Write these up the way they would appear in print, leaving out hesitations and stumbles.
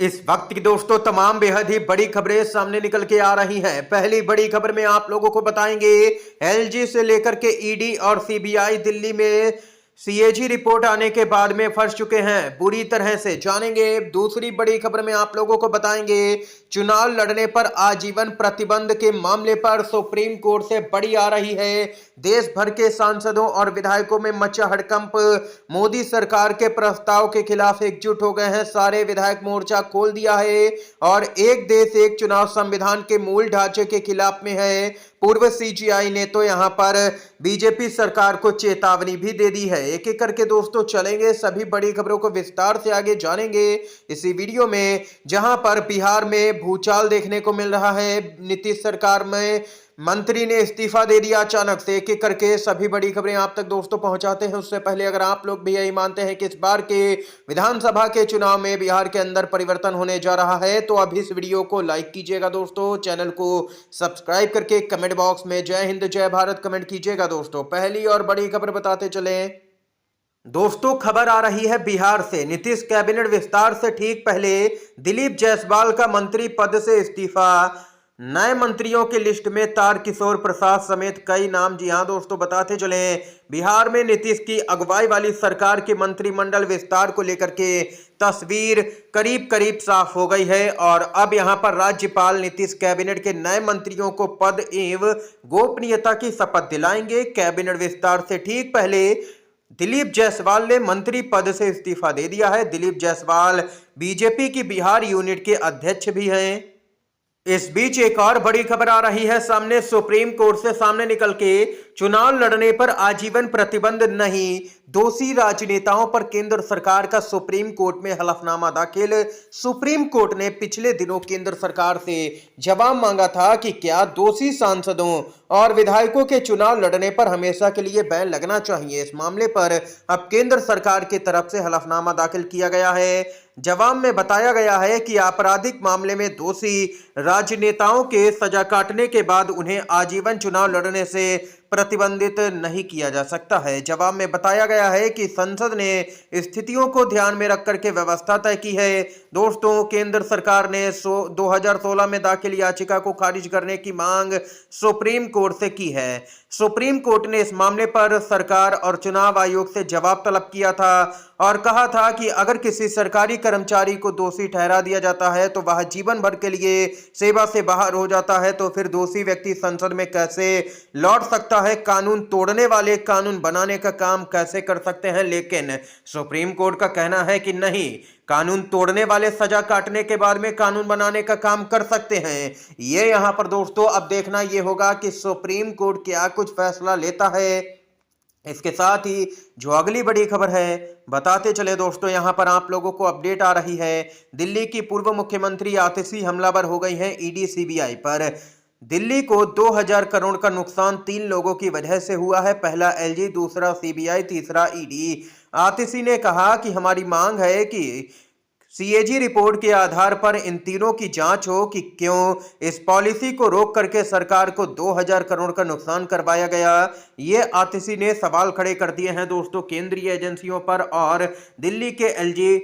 इस वक्त की दोस्तों तमाम बेहद ही बड़ी खबरें सामने निकल के आ रही हैं। पहली बड़ी खबर में आप लोगों को बताएंगे एलजी से लेकर के ईडी और सीबीआई दिल्ली में सीएजी रिपोर्ट आने के बाद में फंस चुके हैं, बुरी तरह से जानेंगे। दूसरी बड़ी खबर में आप लोगों को बताएंगे चुनाव लड़ने पर आजीवन प्रतिबंध के मामले पर सुप्रीम कोर्ट से बड़ी आ रही है। देश भर के सांसदों और विधायकों में मचा हड़कंप। मोदी सरकार के प्रस्ताव के खिलाफ एकजुट हो गए हैं। सारे विधायक मोर्चा खोल दिया है और एक देश एक चुनाव संविधान के मूल ढांचे के खिलाफ में है। पूर्व सीजीआई ने तो यहां पर बीजेपी सरकार को चेतावनी भी दे दी है। एक एक करके दोस्तों चलेंगे, सभी बड़ी खबरों को विस्तार से आगे जानेंगे इसी वीडियो में। जहां पर बिहार में भूचाल देखने को मिल रहा है, नीतीश सरकार में मंत्री ने इस्तीफा दे दिया अचानक से। एक एक करके सभी बड़ी खबरें आप तक दोस्तों पहुंचाते हैं। उससे पहले अगर आप लोग भी यही मानते हैं कि इस बार के विधानसभा के चुनाव में बिहार के अंदर परिवर्तन होने जा रहा है तो अब इस वीडियो को लाइक कीजिएगा दोस्तों, चैनल को सब्सक्राइब करके कमेंट बॉक्स में जय हिंद जय भारत कमेंट कीजिएगा दोस्तों। पहली और बड़ी खबर बताते चले दोस्तों, खबर आ रही है बिहार से। नीतीश कैबिनेट विस्तार से ठीक पहले दिलीप जायसवाल का मंत्री पद से इस्तीफा। नए मंत्रियों की लिस्ट में तारकिशोर प्रसाद समेत कई नाम। जी हां दोस्तों, बताते चले बिहार में नीतीश की अगुवाई वाली सरकार के मंत्रिमंडल विस्तार को लेकर के तस्वीर करीब करीब साफ हो गई है और अब यहां पर राज्यपाल नीतीश कैबिनेट के नए मंत्रियों को पद एवं गोपनीयता की शपथ दिलाएंगे। कैबिनेट विस्तार से ठीक पहले दिलीप जायसवाल ने मंत्री पद से इस्तीफा दे दिया है। दिलीप जायसवाल बीजेपी की बिहार यूनिट के अध्यक्ष भी हैं। इस बीच एक और बड़ी खबर आ रही है सामने, सुप्रीम कोर्ट से सामने निकल के चुनाव लड़ने पर आजीवन प्रतिबंध नहीं, दोषी राजनेताओं पर केंद्र सरकार का सुप्रीम कोर्ट में हलफनामा दाखिल। सुप्रीम कोर्ट ने पिछले दिनों केंद्र सरकार से जवाब मांगा था कि क्या दोषी सांसदों और विधायकों के चुनाव लड़ने पर हमेशा के लिए बैन लगना चाहिए। इस मामले पर अब केंद्र सरकार की तरफ से हलफनामा दाखिल किया गया है। जवाब में बताया गया है कि आपराधिक मामले में दोषी राजनेताओं के सजा काटने के बाद उन्हें आजीवन चुनाव लड़ने से प्रतिबंधित नहीं किया जा सकता है। जवाब में बताया गया है कि संसद ने स्थितियों को ध्यान में रख करके व्यवस्था तय की है। दोस्तों, केंद्र सरकार ने 2016 में दाखिल याचिका को खारिज करने की मांग सुप्रीम कोर्ट से की है। सुप्रीम कोर्ट ने इस मामले पर सरकार और चुनाव आयोग से जवाब तलब किया था और कहा था कि अगर किसी सरकारी कर्मचारी को दोषी ठहरा दिया जाता है तो वह जीवन भर के लिए सेवा से बाहर हो जाता है, तो फिर दोषी व्यक्ति संसद में कैसे लौट सकता है, कानून तोड़ने वाले कानून बनाने का काम कैसे कर सकते हैं। लेकिन सुप्रीम कोर्ट का कहना है कि नहीं, कानून तोड़ने वाले सजा काटने के बाद में कानून बनाने का काम कर सकते हैं। ये यहां पर दोस्तों अब देखना ये होगा कि सुप्रीम कोर्ट क्या कुछ फैसला लेता है। इसके साथ ही जो अगली बड़ी खबर है बताते चले दोस्तों, यहां पर आप लोगों को अपडेट आ रही है। दिल्ली की पूर्व मुख्यमंत्री आतिशी हमलावर हो गई हैं ईडी सीबीआई पर। दिल्ली को 2000 करोड़ का नुकसान 3 लोगों की वजह से हुआ है। पहला एलजी, दूसरा सीबीआई, तीसरा ईडी। आतिशी ने कहा कि हमारी मांग है कि सीएजी रिपोर्ट के आधार पर इन तीनों की जांच हो कि क्यों इस पॉलिसी को रोक करके सरकार को 2000 करोड़ का नुकसान करवाया गया। ये आतिशी ने सवाल खड़े कर दिए हैं दोस्तों केंद्रीय एजेंसियों पर और दिल्ली के एलजी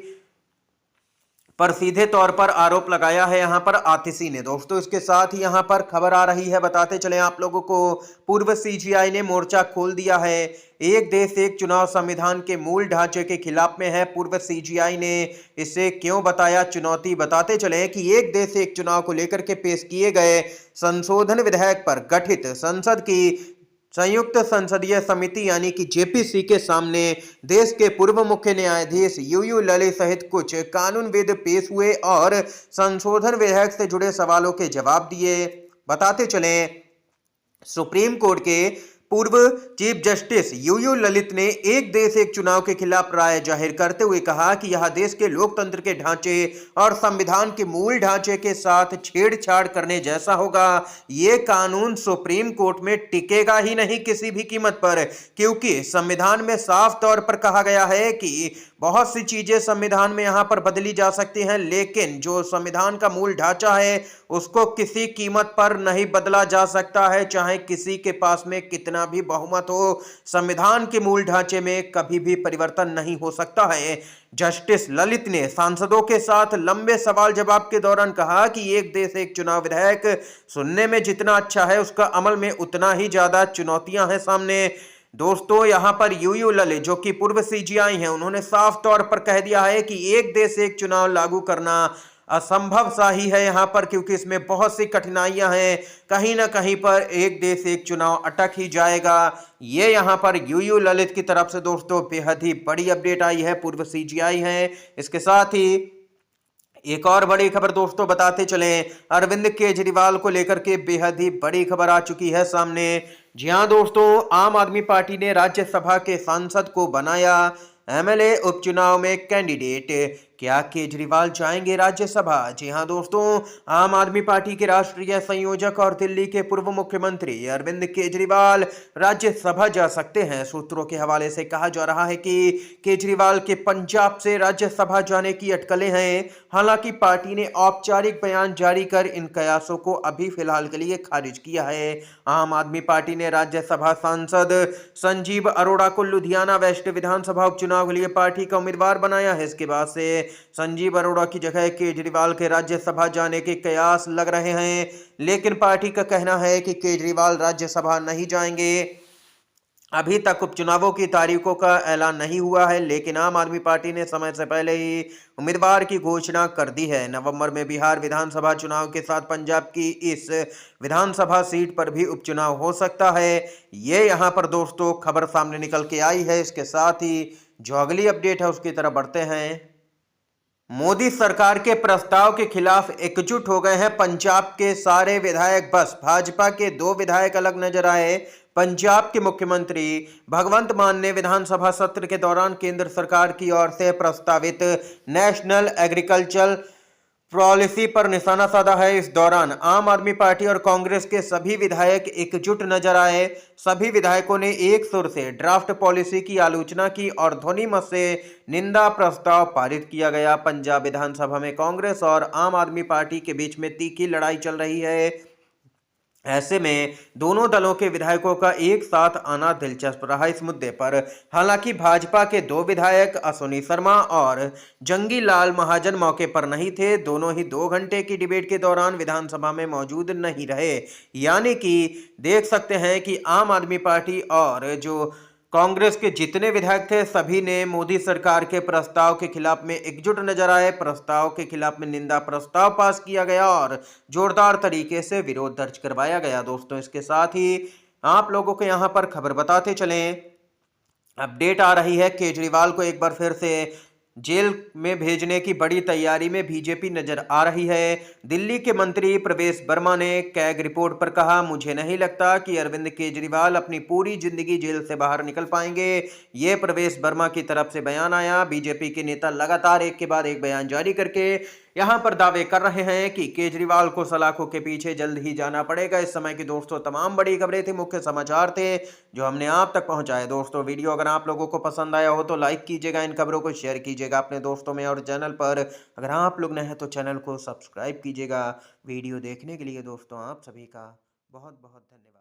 पर सीधे तौर पर आरोप लगाया है यहां पर आतिशी ने। दोस्तों, इसके साथ ही यहां पर खबर आ रही है, बताते चले आप लोगों को, पूर्व सीजीआई ने मोर्चा खोल दिया है। एक देश एक चुनाव संविधान के मूल ढांचे के खिलाफ में है। पूर्व सीजीआई ने इसे क्यों बताया चुनौती, बताते चले कि एक देश एक चुनाव को लेकर के पेश किए गए संशोधन विधेयक पर गठित संसद की संयुक्त संसदीय समिति यानी कि जेपीसी के सामने देश के पूर्व मुख्य न्यायाधीश यूयू ललित सहित कुछ कानूनविद पेश हुए और संशोधन विधेयक से जुड़े सवालों के जवाब दिए। बताते चले सुप्रीम कोर्ट के पूर्व चीफ जस्टिस यूयू ललित ने एक देश एक चुनाव के खिलाफ राय जाहिर करते हुए कहा कि यह देश के लोकतंत्र के ढांचे और संविधान के मूल ढांचे के साथ छेड़छाड़ करने जैसा होगा। ये कानून सुप्रीम कोर्ट में टिकेगा ही नहीं किसी भी कीमत पर, क्योंकि संविधान में साफ तौर पर कहा गया है कि बहुत सी चीजें संविधान में यहाँ पर बदली जा सकती हैं, लेकिन जो संविधान का मूल ढांचा है उसको किसी कीमत पर नहीं बदला जा सकता है, चाहे किसी के पास में कितना भी बहुमत हो। संविधान के मूल ढांचे में कभी भी परिवर्तन नहीं हो सकता है। जस्टिस ललित ने सांसदों के साथ लंबे सवाल जवाब के दौरान कहा कि एक देश एक चुनाव विधेयक सुनने में जितना अच्छा है, उसका अमल में उतना ही ज्यादा चुनौतियां हैं सामने। दोस्तों, यहां पर यूयू ललित जो कि पूर्व सीजीआई हैं, उन्होंने साफ तौर पर कह दिया है कि एक देश एक चुनाव लागू करना असंभव सा ही है यहां पर, क्योंकि इसमें बहुत सी कठिनाइयां हैं। कहीं ना कहीं पर एक देश एक चुनाव अटक ही जाएगा। ये यहां पर यूयू ललित की तरफ से दोस्तों बेहद ही बड़ी अपडेट आई है, पूर्व सीजीआई हैं। इसके साथ ही एक और बड़ी खबर दोस्तों बताते चलें, अरविंद केजरीवाल को लेकर के बेहद ही बड़ी खबर आ चुकी है सामने। जी हां दोस्तों, आम आदमी पार्टी ने राज्यसभा के सांसद को बनाया एमएलए उपचुनाव में कैंडिडेट। क्या केजरीवाल जाएंगे राज्यसभा? जी हां दोस्तों, आम आदमी पार्टी के राष्ट्रीय संयोजक और दिल्ली के पूर्व मुख्यमंत्री अरविंद केजरीवाल राज्यसभा जा सकते हैं। सूत्रों के हवाले से कहा जा रहा है कि केजरीवाल के पंजाब से राज्यसभा जाने की अटकलें हैं। हालांकि पार्टी ने औपचारिक बयान जारी कर इन कयासों को अभी फिलहाल के लिए खारिज किया है। आम आदमी पार्टी ने राज्यसभा सांसद संजीव अरोड़ा को लुधियाना वेस्ट विधानसभा उपचुनाव के लिए पार्टी का उम्मीदवार बनाया है। इसके बाद से संजीव अरोड़ा की जगह केजरीवाल के राज्यसभा जाने के कयास लग रहे हैं, लेकिन पार्टी का कहना है कि केजरीवाल राज्यसभा नहीं जाएंगे। अभी तक उपचुनावों की तारीखों का ऐलान नहीं हुआ है, लेकिन आम आदमी पार्टी ने समय से पहले ही उम्मीदवार की घोषणा कर दी है। नवंबर में बिहार विधानसभा चुनाव के साथ पंजाब की इस विधानसभा सीट पर भी उपचुनाव हो सकता है। ये यहाँ पर दोस्तों खबर सामने निकल के आई है। इसके साथ ही जो अगली अपडेट है उसकी तरफ बढ़ते हैं। मोदी सरकार के प्रस्ताव के खिलाफ एकजुट हो गए हैं पंजाब के सारे विधायक। बस भाजपा के 2 विधायक अलग नजर आए। पंजाब के मुख्यमंत्री भगवंत मान ने विधानसभा सत्र के दौरान केंद्र सरकार की ओर से प्रस्तावित नेशनल एग्रीकल्चर पॉलिसी पर निशाना साधा है। इस दौरान आम आदमी पार्टी और कांग्रेस के सभी विधायक एकजुट नजर आए। सभी विधायकों ने एक सुर से ड्राफ्ट पॉलिसी की आलोचना की और ध्वनि मत से निंदा प्रस्ताव पारित किया गया। पंजाब विधानसभा में कांग्रेस और आम आदमी पार्टी के बीच में तीखी लड़ाई चल रही है। ऐसे में दोनों दलों के विधायकों का एक साथ आना दिलचस्प रहा इस मुद्दे पर। हालांकि भाजपा के 2 विधायक अश्विनी शर्मा और जंगी लाल महाजन मौके पर नहीं थे। दोनों ही 2 घंटे की डिबेट के दौरान विधानसभा में मौजूद नहीं रहे। यानी कि देख सकते हैं कि आम आदमी पार्टी और जो कांग्रेस के जितने विधायक थे सभी ने मोदी सरकार के प्रस्ताव के खिलाफ में एकजुट नजर आए। प्रस्ताव के खिलाफ में निंदा प्रस्ताव पास किया गया और जोरदार तरीके से विरोध दर्ज करवाया गया। दोस्तों, इसके साथ ही आप लोगों को यहां पर खबर बताते चलें, अपडेट आ रही है केजरीवाल को एक बार फिर से जेल में भेजने की बड़ी तैयारी में बीजेपी नजर आ रही है। दिल्ली के मंत्री प्रवेश वर्मा ने कैग रिपोर्ट पर कहा, मुझे नहीं लगता कि अरविंद केजरीवाल अपनी पूरी जिंदगी जेल से बाहर निकल पाएंगे। ये प्रवेश वर्मा की तरफ से बयान आया। बीजेपी के नेता लगातार एक के बाद एक बयान जारी करके यहां पर दावे कर रहे हैं कि केजरीवाल को सलाखों के पीछे जल्द ही जाना पड़ेगा। इस समय की दोस्तों तमाम बड़ी खबरें थी, मुख्य समाचार थे जो हमने आप तक पहुंचाए। दोस्तों, वीडियो अगर आप लोगों को पसंद आया हो तो लाइक कीजिएगा, इन खबरों को शेयर कीजिएगा अपने दोस्तों में, और चैनल पर अगर आप लोग नए हैं तो चैनल को सब्सक्राइब कीजिएगा। वीडियो देखने के लिए दोस्तों आप सभी का बहुत बहुत धन्यवाद।